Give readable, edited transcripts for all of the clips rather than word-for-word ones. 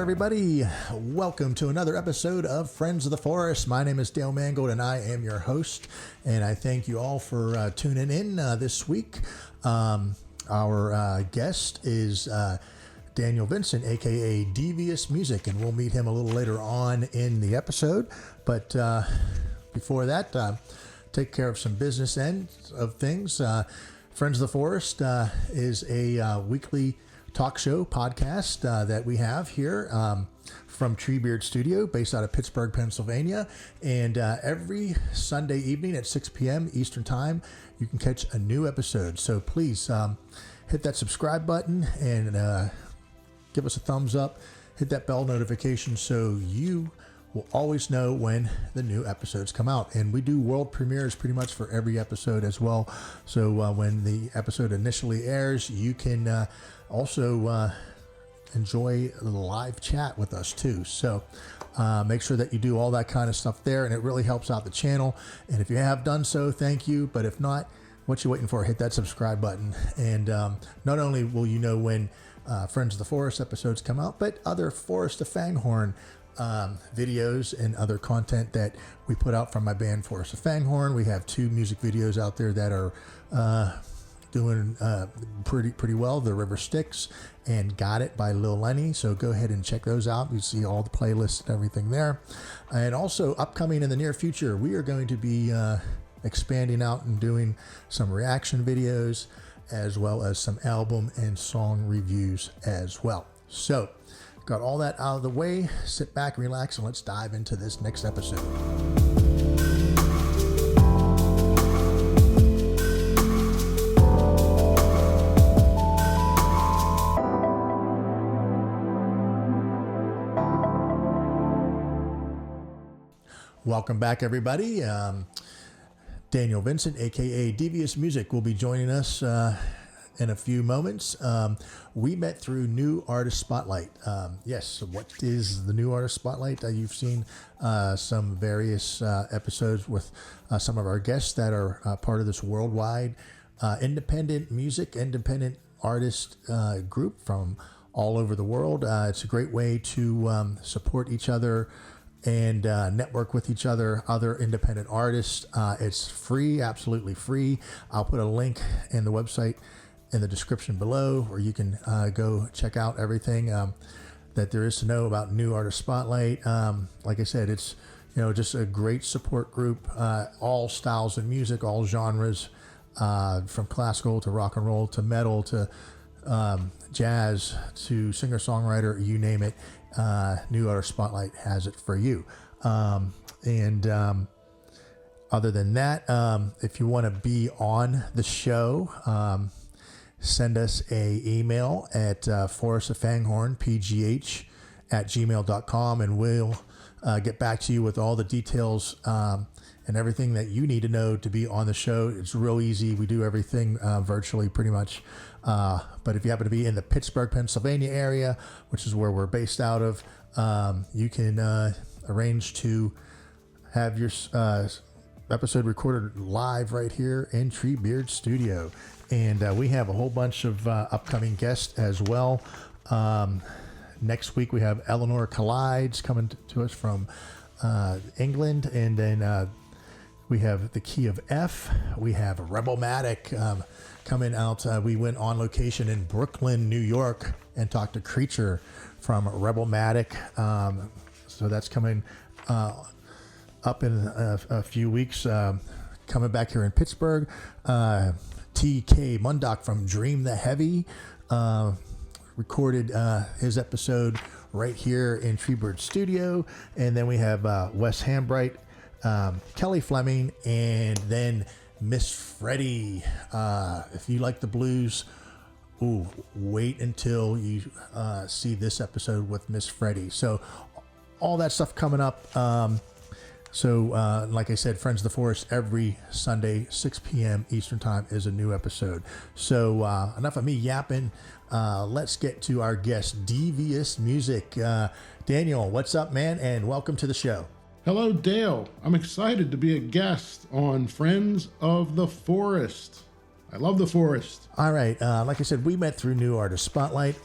everybody. Welcome to another episode of Friends of the Forest. My name is Dale Mangold, and I am your host. And I thank you all for tuning in this week. Our guest is Daniel Vincent, aka DVous Music, and we'll meet him a little later on in the episode. But before that, take care of some business ends of things. Friends of the Forest is a weekly talk show podcast that we have here from Treebeard Studio, based out of Pittsburgh, Pennsylvania. And every Sunday evening at 6 p.m. Eastern Time, you can catch a new episode. So please hit that subscribe button and give us a thumbs up. Hit that bell notification so you will always know when the new episodes come out. And we do world premieres pretty much for every episode as well. So when the episode initially airs, you can also enjoy the live chat with us too. So make sure that you do all that kind of stuff there, and it really helps out the channel. And if you have done so, thank you. But if not, what you waiting for? Hit that subscribe button. And not only will you know when Friends of the Forest episodes come out, but other Forrest Of FangHorn videos and other content that we put out from my band Forrest Of FangHorn. We have 2 music videos out there that are doing pretty well. The River Styx and Got It by Lil Lenny. So go ahead and check those out. You see all the playlists and everything there. And also upcoming in the near future, we are going to be expanding out and doing some reaction videos, as well as some album and song reviews as well. So got all that out of the way. Sit back, relax, and let's dive into this next episode. Welcome back, everybody. Daniel Vincent, aka DVous Music, will be joining us in a few moments. We met through New Artist Spotlight. Yes, what is the New Artist Spotlight? You've seen some various episodes with some of our guests that are part of this worldwide independent music, independent artist group from all over the world. It's a great way to support each other and network with each other, other independent artists. It's free, absolutely free. I'll put a link in the website in the description below, where you can go check out everything that there is to know about New Artist Spotlight. Like I said, it's just a great support group, all styles of music, all genres, from classical to rock and roll to metal to jazz to singer-songwriter, you name it. New Artist Spotlight has it for you. And other than that, if you want to be on the show, send us a email at Forrest Of FangHorn, pgh@gmail.com, and we'll get back to you with all the details and everything that you need to know to be on the show. It's real easy. We do everything virtually pretty much. But if you happen to be in the Pittsburgh, Pennsylvania area, which is where we're based out of, you can arrange to have your episode recorded live right here in Treebeard Studio. And we have a whole bunch of upcoming guests as well. Next week we have Eleanor Collides coming to us from England, and then we have the Key of F. We have Rebelmatic coming out. We went on location in Brooklyn, New York, and talked to Creature from Rebelmatic. So that's coming up in a few weeks. Coming back here in Pittsburgh, TK Mundock from Dream the Heavy recorded his episode right here in Treebeard Studio. And then we have Wes Hambright, Kelly Fleming, and then Miss Freddie. If you like the blues, wait until you see this episode with Miss Freddie. So all that stuff coming up. So like I said, Friends of the Forest, every Sunday, 6 p.m. Eastern Time is a new episode. So enough of me yapping. Let's get to our guest, DVous Music. Daniel, what's up, man? And welcome to the show. Hello, Dale. I'm excited to be a guest on Friends of the Forest. I love the forest. All right. Like I said, we met through New Artist Spotlight.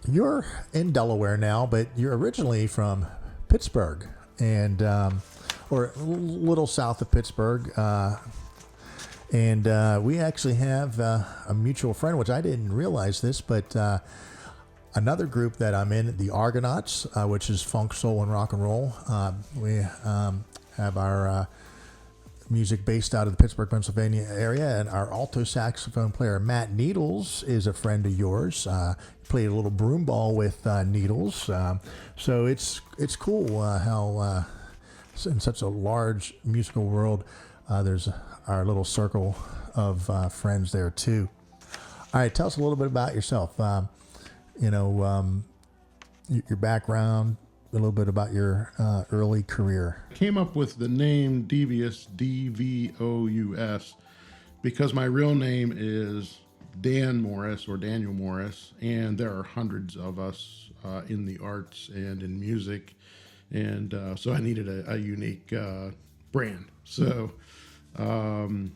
you're in Delaware now, but you're originally from Pittsburgh, and or a little south of Pittsburgh. And we actually have a mutual friend, which I didn't realize this, but another group that I'm in, the Argonauts, which is funk, soul, and rock and roll. We have our music based out of the Pittsburgh, Pennsylvania area, and our alto saxophone player Matt Needles is a friend of yours. Played a little broom ball with Needles, so it's cool how in such a large musical world, there's our little circle of friends there too. All right, tell us a little bit about yourself. Your background, a little bit about your early career. I came up with the name DVous, DVous, because my real name is Dan Morris or Daniel Morris, and there are hundreds of us in the arts and in music, and so I needed a unique brand. So I'm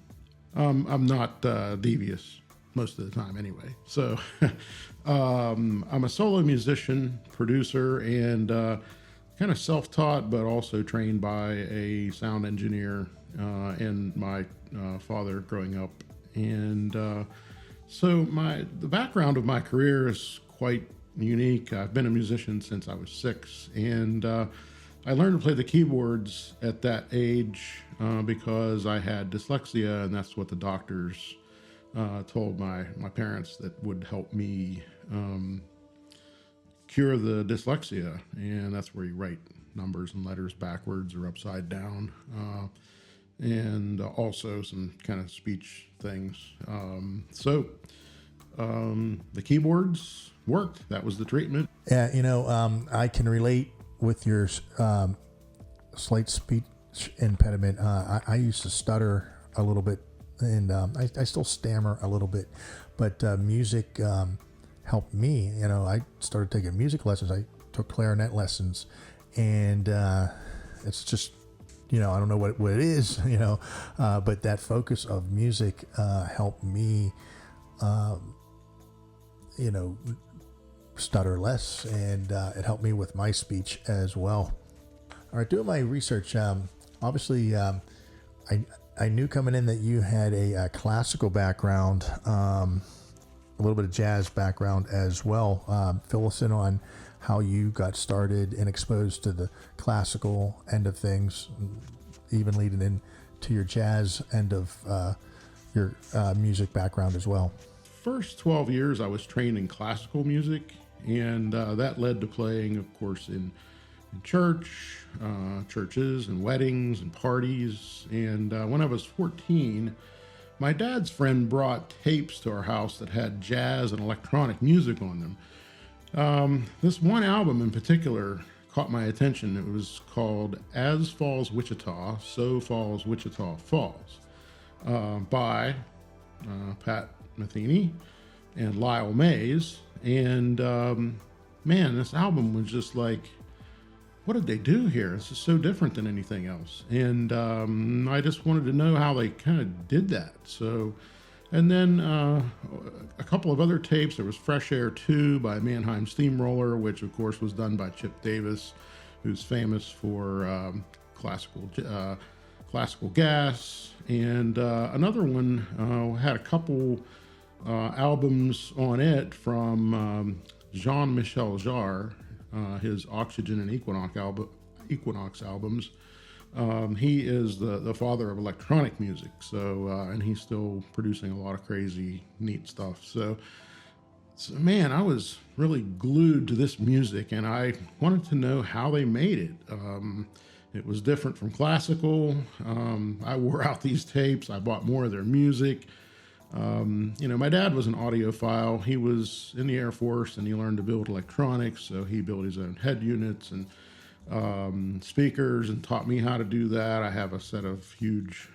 not devious most of the time anyway. So I'm a solo musician, producer, and kind of self-taught, but also trained by a sound engineer and my father growing up. And so the background of my career is quite unique. I've been a musician since I was 6, and I learned to play the keyboards at that age because I had dyslexia, and that's what the doctors told my parents that would help me cure the dyslexia. And that's where you write numbers and letters backwards or upside down, and also some kind of speech things. So the keyboards worked. That was the treatment. Yeah, I can relate with your slight speech impediment. I used to stutter a little bit, and I still stammer a little bit, but music helped me. I started taking music lessons. I took clarinet lessons, and it's just, I don't know what it is, but that focus of music helped me, stutter less, and it helped me with my speech as well. All right, doing my research, obviously, I knew coming in that you had a classical background, a little bit of jazz background as well. Fill us in on how you got started and exposed to the classical end of things, even leading into your jazz end of your music background as well. First 12 years I was trained in classical music, and that led to playing, of course, in churches and weddings and parties. And when I was 14, my dad's friend brought tapes to our house that had jazz and electronic music on them. This one album in particular caught my attention. It was called As Falls Wichita, So Falls Wichita Falls, by patmetheny and Lyle Mays. And man, this album was just like, what did they do here? This is so different than anything else. And I just wanted to know how they kind of did that. So, and then a couple of other tapes. There was Fresh Air 2 by Mannheim Steamroller, which of course was done by Chip Davis, who's famous for classical gas. And another one had a couple albums on it from Jean-Michel Jarre, his Oxygen and Equinox albums. He is the father of electronic music, so and he's still producing a lot of crazy, neat stuff. So man, I was really glued to this music, and I wanted to know how they made it. It was different from classical. I wore out these tapes. I bought more of their music. My dad was an audiophile. He was in the Air Force, and he learned to build electronics. So he built his own head units and speakers and taught me how to do that. I have a set of huge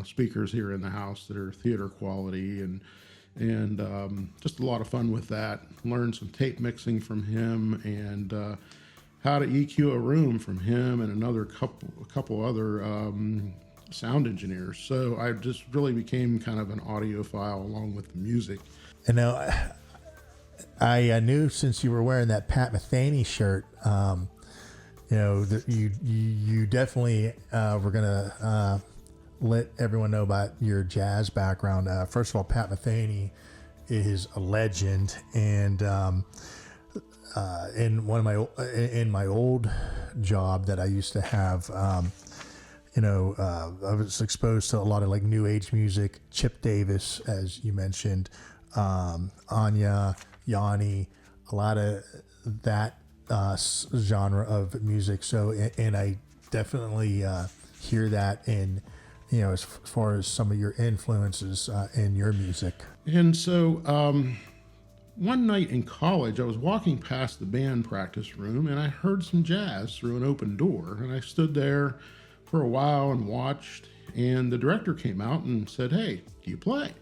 speakers here in the house that are theater quality, and just a lot of fun with that. Learned some tape mixing from him, and how to EQ a room from him, and a couple other sound engineers. So I just really became kind of an audiophile along with the music. And now, I knew since you were wearing that patmetheny shirt, you definitely were gonna let everyone know about your jazz background. First of all, patmetheny is a legend, and in my old job that I used to have, I was exposed to a lot of like new age music, Chip Davis, as you mentioned, Anya, Yanni, a lot of that genre of music. So, and I definitely hear that in, as far as some of your influences in your music. And so one night in college, I was walking past the band practice room and I heard some jazz through an open door. And I stood there for a while and watched. And the director came out and said, "Hey, do you play?"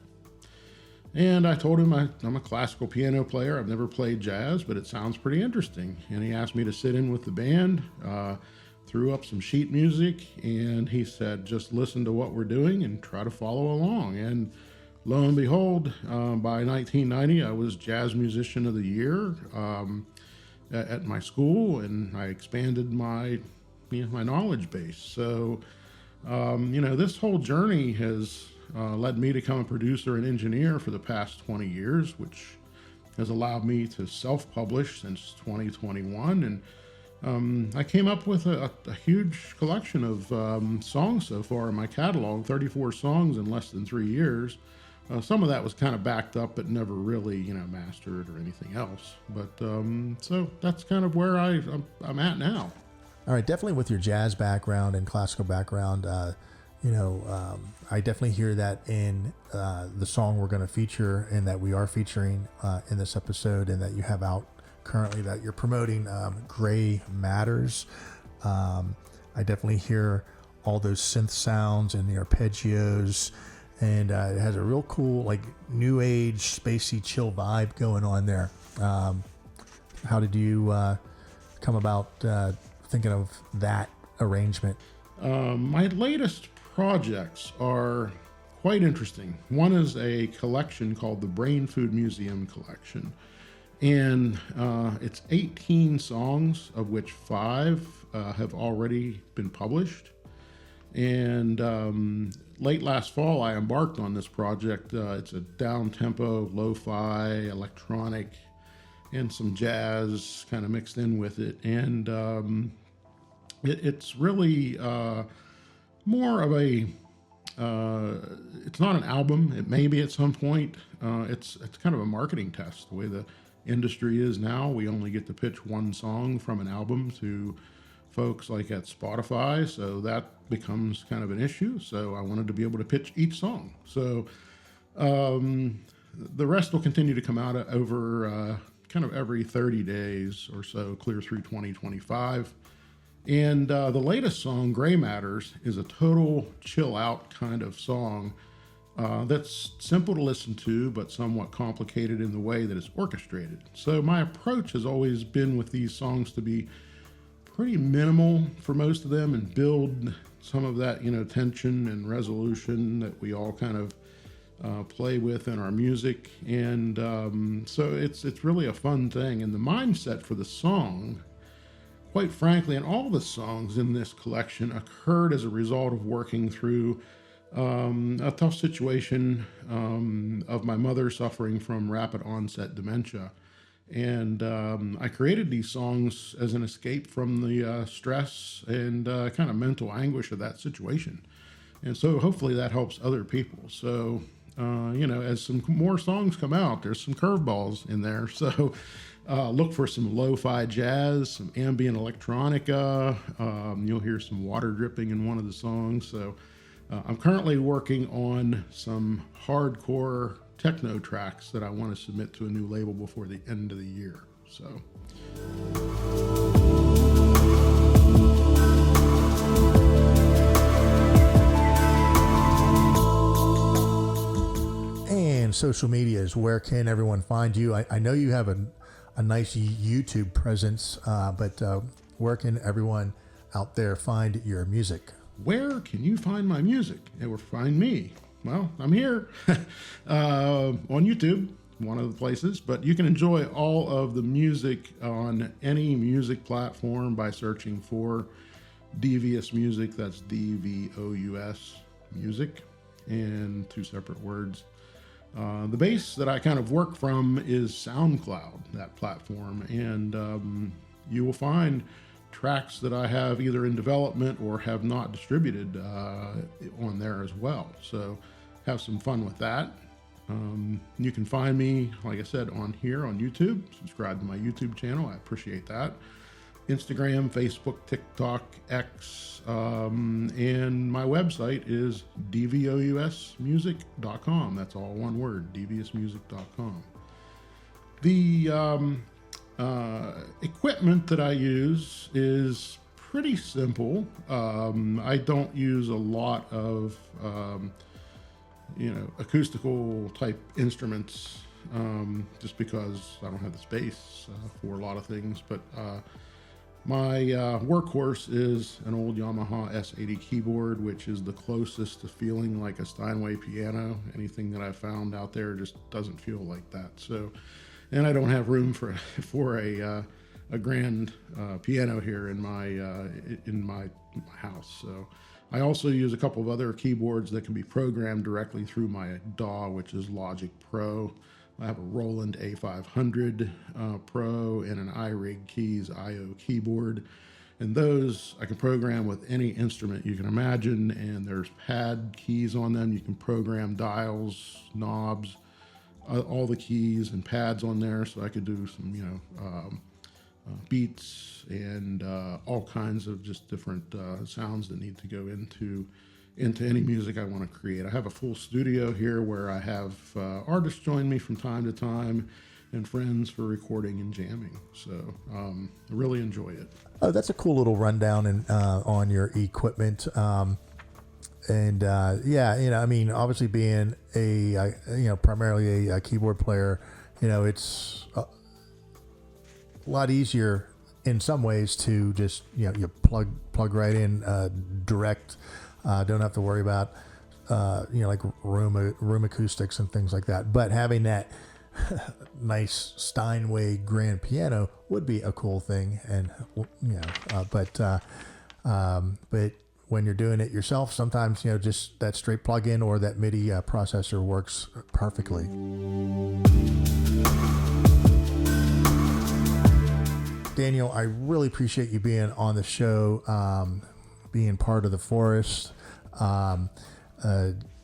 And I told him I'm a classical piano player. I've never played jazz, but it sounds pretty interesting. And he asked me to sit in with the band, threw up some sheet music, and he said, "Just listen to what we're doing and try to follow along." And lo and behold, by 1990, I was Jazz Musician of the Year at my school, and I expanded my knowledge base. So, this whole journey has led me to become a producer and engineer for the past 20 years, which has allowed me to self-publish since 2021. And I came up with a huge collection of songs so far in my catalog, 34 songs in less than 3 years. Some of that was kind of backed up, but never really, mastered or anything else. But so that's kind of where I'm at now. All right, definitely with your jazz background and classical background, I definitely hear that in the song we're going to feature and that we are featuring in this episode and that you have out currently that you're promoting, Gray Matters. I definitely hear all those synth sounds and the arpeggios, and it has a real cool, like, new age, spacey, chill vibe going on there. How did you come about thinking of that arrangement? My latest projects are quite interesting. One is a collection called the Brain Food Museum Collection. And it's 18 songs, of which 5 have already been published. And late last fall, I embarked on this project. It's a down-tempo, lo-fi, electronic, and some jazz kind of mixed in with it. And it's really more of a, it's not an album. It may be at some point. It's kind of a marketing test. The way the industry is now, we only get to pitch one song from an album to folks like at Spotify. So that becomes kind of an issue. So I wanted to be able to pitch each song. So the rest will continue to come out over kind of every 30 days or so, clear through 2025. And the latest song, Gray Matters, is a total chill out kind of song that's simple to listen to, but somewhat complicated in the way that it's orchestrated. So my approach has always been with these songs to be pretty minimal for most of them and build some of that, tension and resolution that we all kind of play with in our music. And so it's really a fun thing. And the mindset for the song, quite frankly, and all the songs in this collection occurred as a result of working through a tough situation of my mother suffering from rapid onset dementia. And I created these songs as an escape from the stress and kind of mental anguish of that situation. And so hopefully that helps other people. So, as some more songs come out, there's some curveballs in there. So look for some lo-fi jazz, some ambient electronica. You'll hear some water dripping in one of the songs. So I'm currently working on some hardcore techno tracks that I want to submit to a new label before the end of the year. So. And social media is where can everyone find you? I know you have a nice YouTube presence, but where can everyone out there find your music? Where can you find my music? Or find me? Well, I'm here on YouTube, one of the places. But you can enjoy all of the music on any music platform by searching for DVous Music. That's DVous Music, and 2 separate words. The base that I kind of work from is SoundCloud, that platform, and you will find tracks that I have either in development or have not distributed on there as well. So have some fun with that. You can find me, like I said, on here on YouTube. Subscribe to my YouTube channel. I appreciate that. Instagram, Facebook, TikTok, X, and my website is dvousmusic.com. That's all one word, dvousmusic.com. The equipment that I use is pretty simple. I don't use a lot of acoustical type instruments, just because I don't have the space for a lot of things. But my workhorse is an old Yamaha S80 keyboard, which is the closest to feeling like a Steinway piano. Anything that I've found out there just doesn't feel like that. So, and I don't have room for a grand piano here in my house. So I also use a couple of other keyboards that can be programmed directly through my DAW, which is Logic Pro. I have a Roland A500 Pro and an iRig Keys IO keyboard. And those I can program with any instrument you can imagine. And there's pad keys on them. You can program dials, knobs, all the keys and pads on there. So I could do some, beats and all kinds of just different sounds that need to go into any music I want to create. I have a full studio here where I have artists join me from time to time and friends for recording and jamming. So I really enjoy it. Oh, that's a cool little rundown on your equipment. Obviously being primarily a keyboard player, it's a lot easier in some ways to just, you plug right in direct. Don't have to worry about, like room acoustics and things like that. But having that nice Steinway grand piano would be a cool thing. And, but when you're doing it yourself, sometimes, just that straight plug-in or that MIDI processor works perfectly. Daniel, I really appreciate you being on the show, being part of the Forest.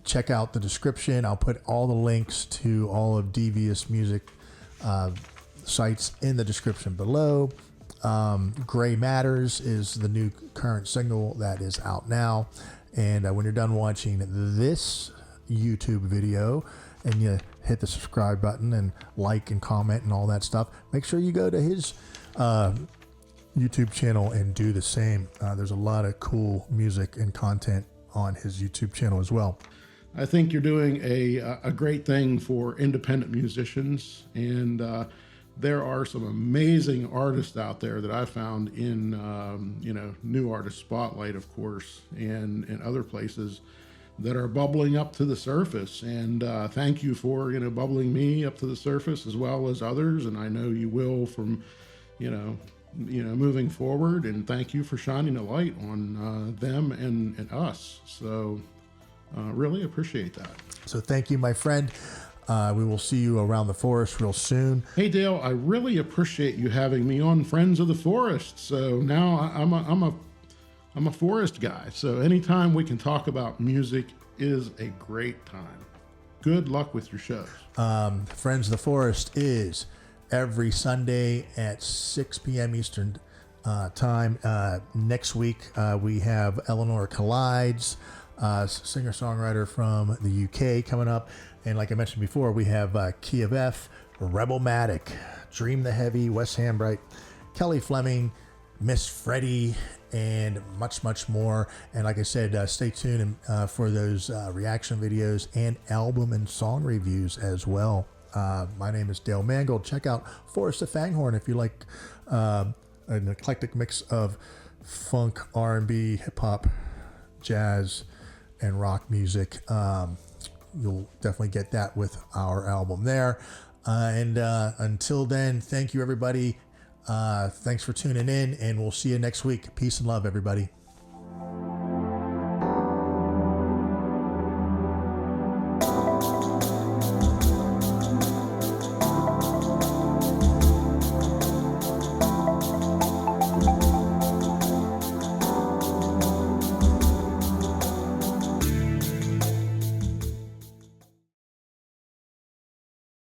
Check out the description. I'll put all the links to all of DVous Music sites in the description below. Gray Matters is the new current single that is out now. And when you're done watching this YouTube video and you hit the subscribe button and like and comment and all that stuff, make sure you go to his YouTube channel and do the same. There's a lot of cool music and content on his YouTube channel as well. I think you're doing a great thing for independent musicians, and there are some amazing artists out there that I found in New Artist Spotlight, of course, and other places that are bubbling up to the surface. And thank you for bubbling me up to the surface as well as others, and I know you will from moving forward. And thank you for shining a light on them and us. So really appreciate that. So thank you, my friend. We will see you around the forest real soon. Hey Dale, I really appreciate you having me on Friends of the Forest. So now I'm a forest guy. So anytime we can talk about music is a great time. Good luck with your shows. Friends of the Forest is every Sunday at 6 p.m. Eastern time. Next week, we have Eleanor Collides, singer-songwriter from the UK, coming up. And like I mentioned before, we have Key of F, Rebelmatic, Dream the Heavy, Wes Hambright, Kelly Fleming, Miss Freddie, and much, much more. And like I said, stay tuned for those reaction videos and album and song reviews as well. My name is Dale Mangold. Check out Forrest Of FangHorn if you like an eclectic mix of funk, R&B, hip-hop, jazz, and rock music. You'll definitely get that with our album there. And until then, thank you, everybody. Thanks for tuning in, and we'll see you next week. Peace and love, everybody.